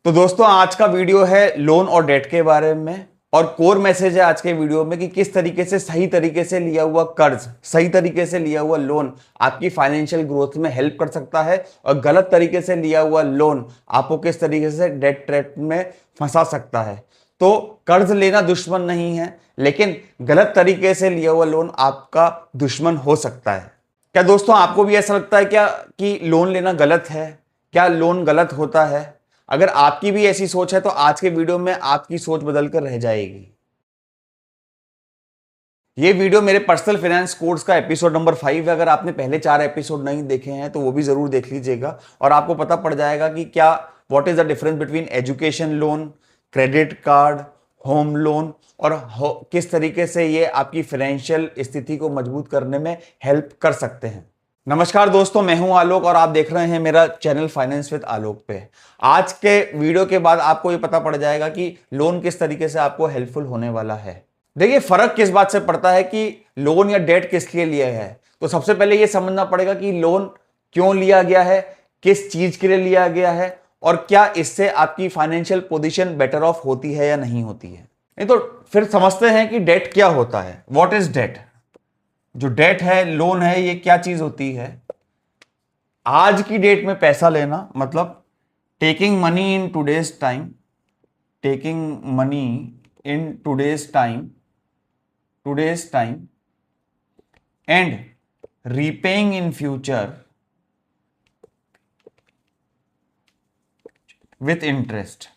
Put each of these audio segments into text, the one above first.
तो दोस्तों आज का वीडियो है लोन और डेट के बारे में। और कोर मैसेज है आज के वीडियो में कि किस तरीके से सही तरीके से लिया हुआ कर्ज, सही तरीके से लिया हुआ लोन आपकी फाइनेंशियल ग्रोथ में हेल्प कर सकता है और गलत तरीके से लिया हुआ लोन आपको किस तरीके से डेट ट्रैप में फंसा सकता है। तो कर्ज लेना दुश्मन नहीं है, लेकिन गलत तरीके से लिया हुआ लोन आपका दुश्मन हो सकता है। क्या दोस्तों आपको भी ऐसा लगता है क्या कि लोन लेना गलत है? क्या लोन गलत होता है? अगर आपकी भी ऐसी सोच है तो आज के वीडियो में आपकी सोच बदलकर रह जाएगी। ये वीडियो मेरे पर्सनल फाइनेंस कोर्स का एपिसोड नंबर 5 है। अगर आपने पहले 4 एपिसोड नहीं देखे हैं तो वो भी जरूर देख लीजिएगा और आपको पता पड़ जाएगा कि क्या what is the difference between education loan, credit card, home loan और किस तरीके से ये आपकी फाइनेंशियल स्थिति को मजबूत करने में हेल्प कर सकते हैं। नमस्कार दोस्तों, मैं हूं आलोक और आप देख रहे हैं मेरा चैनल फाइनेंस विद आलोक पे। आज के वीडियो के बाद आपको ये पता पड़ जाएगा कि लोन किस तरीके से आपको हेल्पफुल होने वाला है। देखिए, फर्क किस बात से पड़ता है कि लोन या डेट किस लिए लिया है। तो सबसे पहले ये समझना पड़ेगा कि लोन क्यों लिया गया है, किस चीज के लिए लिया गया है और क्या इससे आपकी फाइनेंशियल पोजीशन बेटर ऑफ होती है या नहीं होती है। नहीं तो फिर समझते हैं कि डेट क्या होता है। What is debt? जो डेट है, लोन है, ये क्या चीज होती है? आज की डेट में पैसा लेना, मतलब taking money in today's time, taking money in today's time and repaying in future with interest.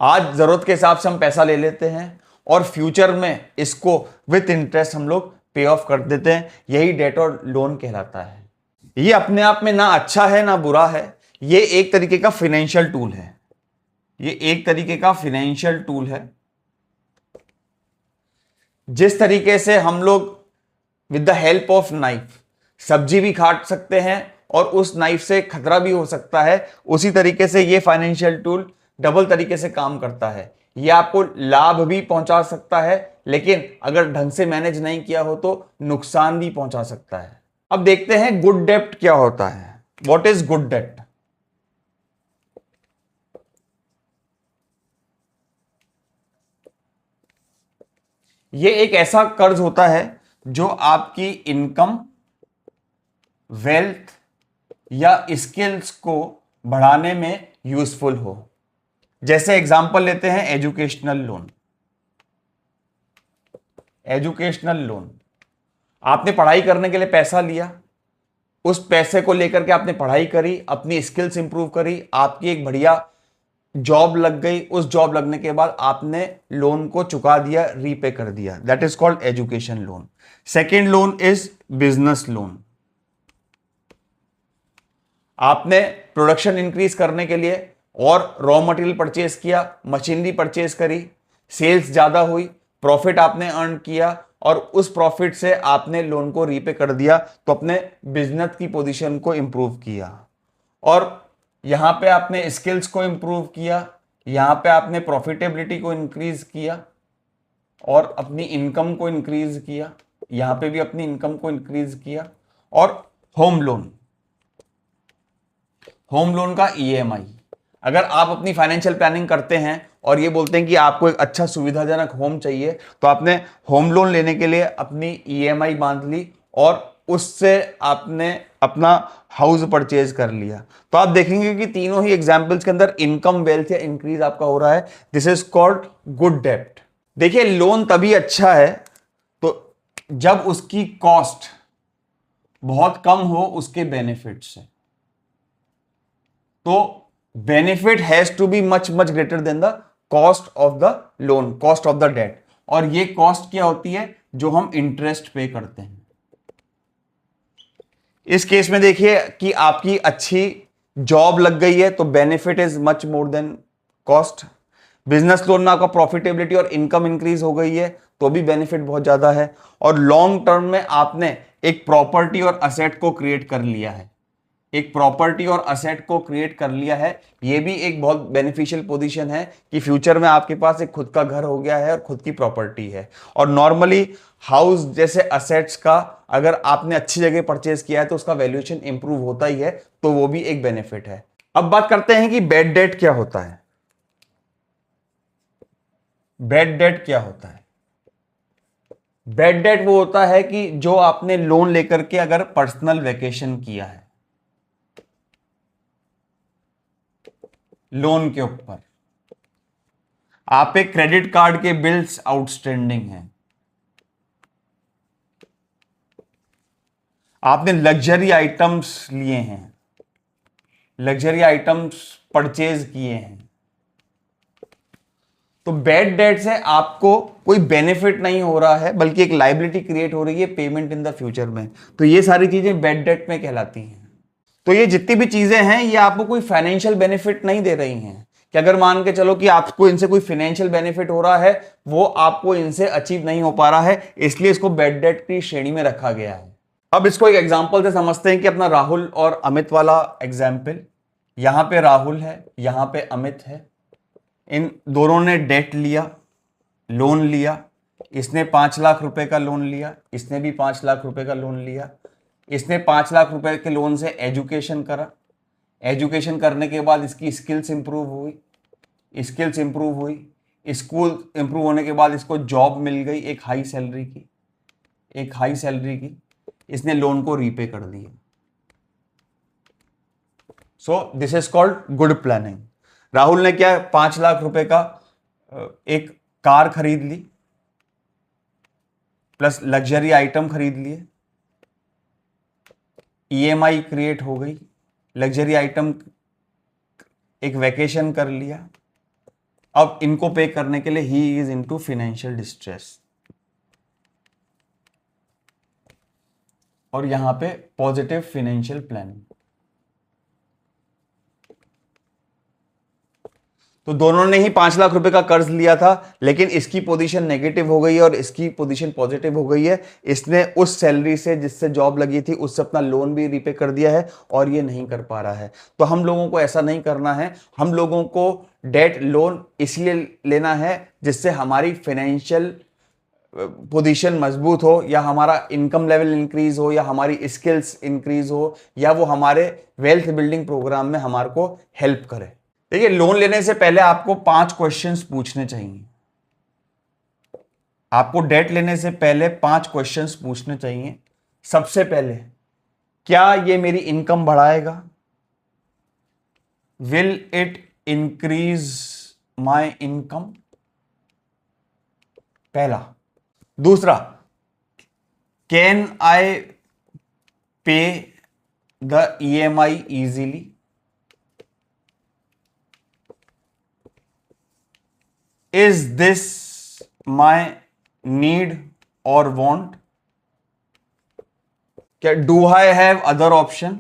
आज जरूरत के हिसाब से हम पैसा ले लेते हैं और फ्यूचर में इसको विथ इंटरेस्ट हम लोग पे ऑफ कर देते हैं। यही डेट और लोन कहलाता है। ये अपने आप में ना अच्छा है ना बुरा है। ये एक तरीके का फाइनेंशियल टूल है। ये एक तरीके का फाइनेंशियल टूल है। जिस तरीके से हम लोग with the help of knife सब्जी भी काट सकते हैं और उस नाइफ से खतरा भी हो सकता है, उसी तरीके से ये फाइनेंशियल टूल डबल तरीके से काम करता है। ये आपको लाभ भी पहुंचा सकता है, लेकिन अगर ढंग से मैनेज नहीं किया हो तो नुकसान भी पहुंचा सकता है। अब देखते हैं गुड डेब्ट क्या होता है। व्हाट इज गुड डेब्ट? ये एक ऐसा कर्ज होता है जो आपकी इनकम, वेल्थ या स्किल्स को बढ़ाने में यूजफुल हो। जैसे एग्जांपल लेते हैं एजुकेशनल लोन। एजुकेशनल लोन, आपने पढ़ाई करने के लिए पैसा लिया, उस पैसे को लेकर के आपने पढ़ाई करी, अपनी स्किल्स इंप्रूव करी, आपकी एक बढ़िया जॉब लग गई। उस जॉब लगने के बाद आपने लोन को चुका दिया, रीपे कर दिया। That is called education loan. Second loan is business loan. आपने प्रोडक्शन इंक्रीज करने के लिए और रॉ मटेरियल परचेज किया, मशीनरी परचेज करी, सेल्स ज्यादा हुई, प्रॉफिट आपने अर्न किया और उस प्रॉफिट से आपने लोन को रीपे कर दिया, तो अपने बिजनेस की पोजीशन को इंप्रूव किया। और यहां पे आपने स्किल्स को इंप्रूव किया, यहां पे आपने प्रॉफिटेबिलिटी को इंक्रीज किया और अपनी इनकम को इंक्रीज किया, यहां पे भी अपनी इनकम को इंक्रीज किया। और होम लोन, होम लोन का ईएमआई, अगर आप अपनी फाइनेंशियल प्लानिंग करते हैं और ये बोलते हैं कि आपको एक अच्छा सुविधाजनक होम चाहिए, तो आपने होम लोन लेने के लिए अपनी ईएमआई बांध ली और उससे आपने अपना हाउस परचेज कर लिया। तो आप देखेंगे कि तीनों ही एग्जांपल्स के अंदर इनकम, वेल्थ या इंक्रीज आपका हो रहा है। दिस इज कॉल्ड गुड डेब्ट। देखिए, लोन तभी अच्छा है तो जब उसकी कॉस्ट बहुत कम हो उसके बेनिफिट से। तो benefit has to be much much greater than the cost of the loan, cost of the debt. और ये कॉस्ट क्या होती है? जो हम इंटरेस्ट पे करते हैं। इस केस में देखिए कि आपकी अच्छी जॉब लग गई है तो benefit is much more than cost. Business loan में आपका प्रॉफिटेबिलिटी और इनकम इंक्रीज हो गई है तो भी बेनिफिट बहुत ज्यादा है। और लॉन्ग टर्म में आपने एक प्रॉपर्टी और असेट को क्रिएट कर लिया है। एक प्रॉपर्टी और असेट को क्रिएट कर लिया है। ये भी एक बहुत बेनिफिशियल पोजीशन है कि फ्यूचर में आपके पास एक खुद का घर हो गया है और खुद की प्रॉपर्टी है। और नॉर्मली हाउस जैसे असेट्स का अगर आपने अच्छी जगह परचेज किया है तो उसका वैल्यूएशन इंप्रूव होता ही है, तो वो भी एक बेनिफिट है। अब बात करते हैं कि बैड डेट क्या होता है। बैड डेट क्या होता है? बैड डेट वो होता है कि जो आपने लोन लेकर के अगर पर्सनल वेकेशन किया है लोन के ऊपर, आप एक क्रेडिट कार्ड के बिल्स आउटस्टैंडिंग हैं, आपने लग्जरी आइटम्स लिए हैं, लग्जरी आइटम्स परचेज किए हैं, तो बैड डेट से आपको कोई बेनिफिट नहीं हो रहा है बल्कि एक लायबिलिटी क्रिएट हो रही है पेमेंट इन द फ्यूचर में। तो ये सारी चीजें बैड डेट में कहलाती हैं। तो ये जितनी भी चीजें हैं ये आपको कोई फाइनेंशियल बेनिफिट नहीं दे रही हैं कि अगर मान के चलो कि आपको इनसे कोई फाइनेंशियल बेनिफिट हो रहा है, वो आपको इनसे अचीव नहीं हो पा रहा है, इसलिए इसको बैड डेट की श्रेणी में रखा गया है। अब इसको एक एग्जांपल से समझते हैं कि अपना राहुल और अमित वाला एग्जाम्पल। यहां पे राहुल है, यहां पे अमित है, इन दोनों ने डेट लिया, लोन लिया। इसने 5 लाख रुपए का लोन लिया, इसने भी 5 लाख रुपए का लोन लिया। इसने 5 लाख रुपए के लोन से एजुकेशन करा, एजुकेशन करने के बाद इसकी स्किल्स इंप्रूव हुई, स्किल्स इंप्रूव हुई, स्कूल इंप्रूव होने के बाद इसको जॉब मिल गई एक हाई सैलरी की, एक हाई सैलरी की। इसने लोन को रीपे कर दिया। So this is called good planning. Rahul ने क्या, 5 लाख रुपए का एक कार खरीद ली, प्लस लग्जरी आइटम खरीद लिए, ईएमआई क्रिएट हो गई, लग्जरी आइटम, एक वैकेशन कर लिया। अब इनको पे करने के लिए he is into financial distress, और यहां पे पॉजिटिव फाइनेंशियल प्लानिंग। तो दोनों ने ही 5 लाख रुपए का कर्ज लिया था, लेकिन इसकी पोजीशन नेगेटिव हो गई है और इसकी पोजीशन पॉजिटिव हो गई है। इसने उस सैलरी से जिससे जॉब लगी थी उससे अपना लोन भी रीपे कर दिया है और ये नहीं कर पा रहा है। तो हम लोगों को ऐसा नहीं करना है। हम लोगों को डेट लोन इसलिए लेना है जिससे हमारी फाइनेंशियल पोजीशन मजबूत हो, या हमारा इनकम लेवल इंक्रीज हो, या हमारी स्किल्स इंक्रीज हो, या वो हमारे वेल्थ बिल्डिंग प्रोग्राम में हमारे को हेल्प करे। देखिए, लोन लेने से पहले आपको 5 क्वेश्चंस पूछने चाहिए। आपको डेट लेने से पहले 5 क्वेश्चंस पूछने चाहिए। सबसे पहले, क्या ये मेरी इनकम बढ़ाएगा? Will it increase my income? पहला। दूसरा, कैन आई पे the EMI easily? Is this my need or want? क्या do I have other option?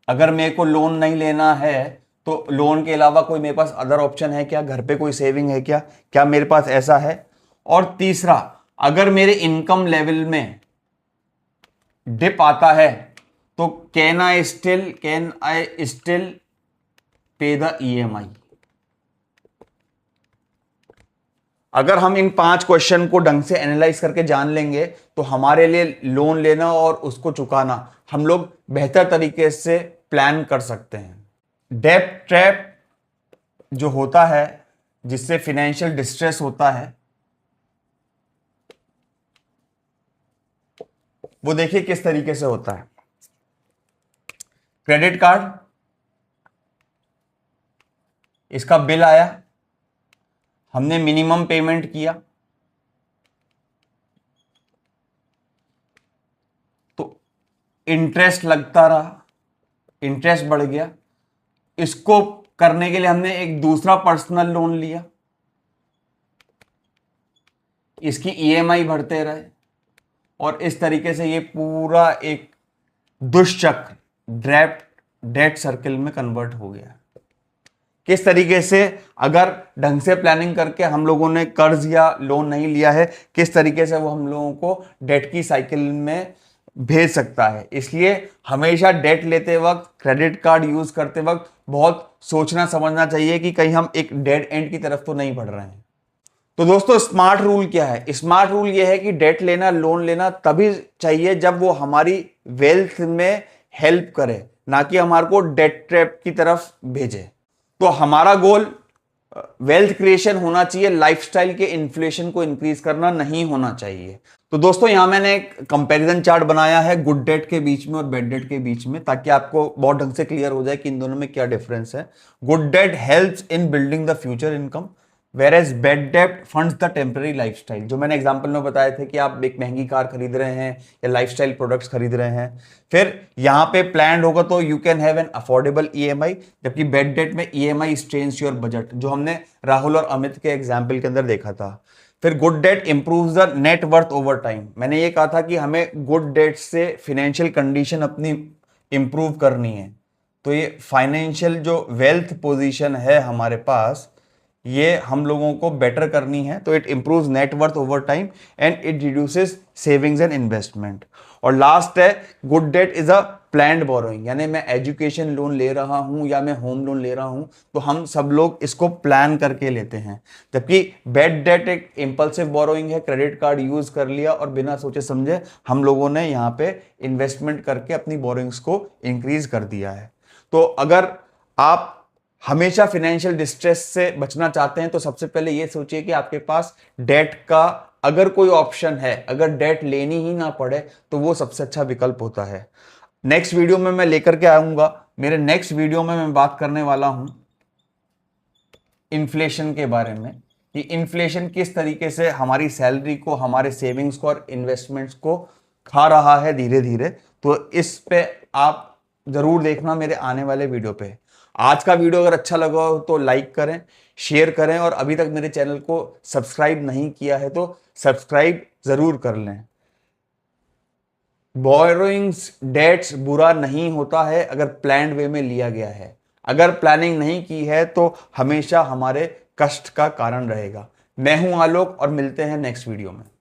अगर मेरे को लोन नहीं लेना है तो लोन के अलावा कोई मेरे पास अदर ऑप्शन है क्या? घर पे कोई सेविंग है क्या? क्या मेरे पास ऐसा है? और तीसरा, अगर मेरे इनकम लेवल में डिप आता है तो कैन आई स्टिल पे द ईएमआई? अगर हम इन 5 क्वेश्चन को ढंग से एनालाइज करके जान लेंगे तो हमारे लिए लोन लेना और उसको चुकाना हम लोग बेहतर तरीके से प्लान कर सकते हैं। डेट ट्रैप जो होता है, जिससे फाइनेंशियल डिस्ट्रेस होता है, वो देखिए किस तरीके से होता है। क्रेडिट कार्ड, इसका बिल आया, हमने मिनिमम पेमेंट किया, तो इंटरेस्ट लगता रहा, इंटरेस्ट बढ़ गया। इसको करने के लिए हमने एक दूसरा पर्सनल लोन लिया, इसकी ईएमआई भरते रहे, और इस तरीके से ये पूरा एक दुष्चक्र डेट सर्किल में कन्वर्ट हो गया। किस तरीके से, अगर ढंग से प्लानिंग करके हम लोगों ने कर्ज या लोन नहीं लिया है, किस तरीके से वो हम लोगों को डेट की साइकिल में भेज सकता है। इसलिए हमेशा डेट लेते वक्त, क्रेडिट कार्ड यूज करते वक्त बहुत सोचना समझना चाहिए कि कहीं हम एक डेड एंड की तरफ तो नहीं बढ़ रहे हैं। तो दोस्तों स्मार्ट रूल क्या है? स्मार्ट रूल यह है कि डेट लेना, लोन लेना तभी चाहिए जब वो हमारी वेल्थ में हेल्प करे, ना कि हमारे को डेट ट्रैप की तरफ भेजे। तो हमारा गोल वेल्थ क्रिएशन होना चाहिए, लाइफस्टाइल के इन्फ्लेशन को इंक्रीज करना नहीं होना चाहिए। तो दोस्तों यहां मैंने एक कंपैरिजन चार्ट बनाया है गुड डेट के बीच में और बैड डेट के बीच में, ताकि आपको बहुत ढंग से क्लियर हो जाए कि इन दोनों में क्या डिफरेंस है। Good debt helps in building the future income, whereas bad debt funds the temporary lifestyle. जो मैंने एग्जांपल में बताए थे कि आप एक महंगी कार खरीद रहे हैं या लाइफस्टाइल प्रोडक्ट्स खरीद रहे हैं, फिर यहां पे प्लान होगा तो you can have an affordable EMI, जबकि बेड डेट में ईएमआई स्ट्रेन्स योर बजट, जो हमने राहुल और अमित के एग्जाम्पल के अंदर देखा था। फिर good debt improves the net worth over time. मैंने ये कहा था कि हमें गुड डेट से फिनेंशियल कंडीशन अपनी इंप्रूव करनी है, तो ये फाइनेंशियल जो वेल्थ पोजीशन है हमारे पास, ये हम लोगों को बेटर करनी है। तो it improves net worth over time and it reduces savings and investment. और लास्ट है good debt is a planned borrowing, यानी मैं एजुकेशन लोन ले रहा हूं या मैं होम लोन ले रहा हूं तो हम सब लोग इसको प्लान करके लेते हैं। जबकि बैड डेट एक इंपल्सिव बोरोइंग है, क्रेडिट कार्ड यूज कर लिया और बिना सोचे समझे हम लोगों ने यहाँ पे इन्वेस्टमेंट करके अपनी बोरोइंग्स को इंक्रीज कर दिया है। तो अगर आप हमेशा फाइनेंशियल डिस्ट्रेस से बचना चाहते हैं तो सबसे पहले यह सोचिए कि आपके पास डेट का अगर कोई ऑप्शन है, अगर डेट लेनी ही ना पड़े तो वो सबसे अच्छा विकल्प होता है। नेक्स्ट वीडियो में मैं लेकर के आऊंगा, मेरे नेक्स्ट वीडियो में मैं बात करने वाला हूं इन्फ्लेशन के बारे में, कि इन्फ्लेशन किस तरीके से हमारी सैलरी को, हमारे सेविंग्स को और इन्वेस्टमेंट्स को खा रहा है धीरे धीरे। तो इस पे आप जरूर देखना मेरे आने वाले वीडियो पे। आज का वीडियो अगर अच्छा लगा हो तो लाइक करें, शेयर करें, और अभी तक मेरे चैनल को सब्सक्राइब नहीं किया है तो सब्सक्राइब जरूर कर लें। बोरोइंग्स, डेट्स बुरा नहीं होता है अगर प्लान्ड वे में लिया गया है। अगर प्लानिंग नहीं की है तो हमेशा हमारे कष्ट का कारण रहेगा। मैं हूं आलोक और मिलते हैं नेक्स्ट वीडियो में।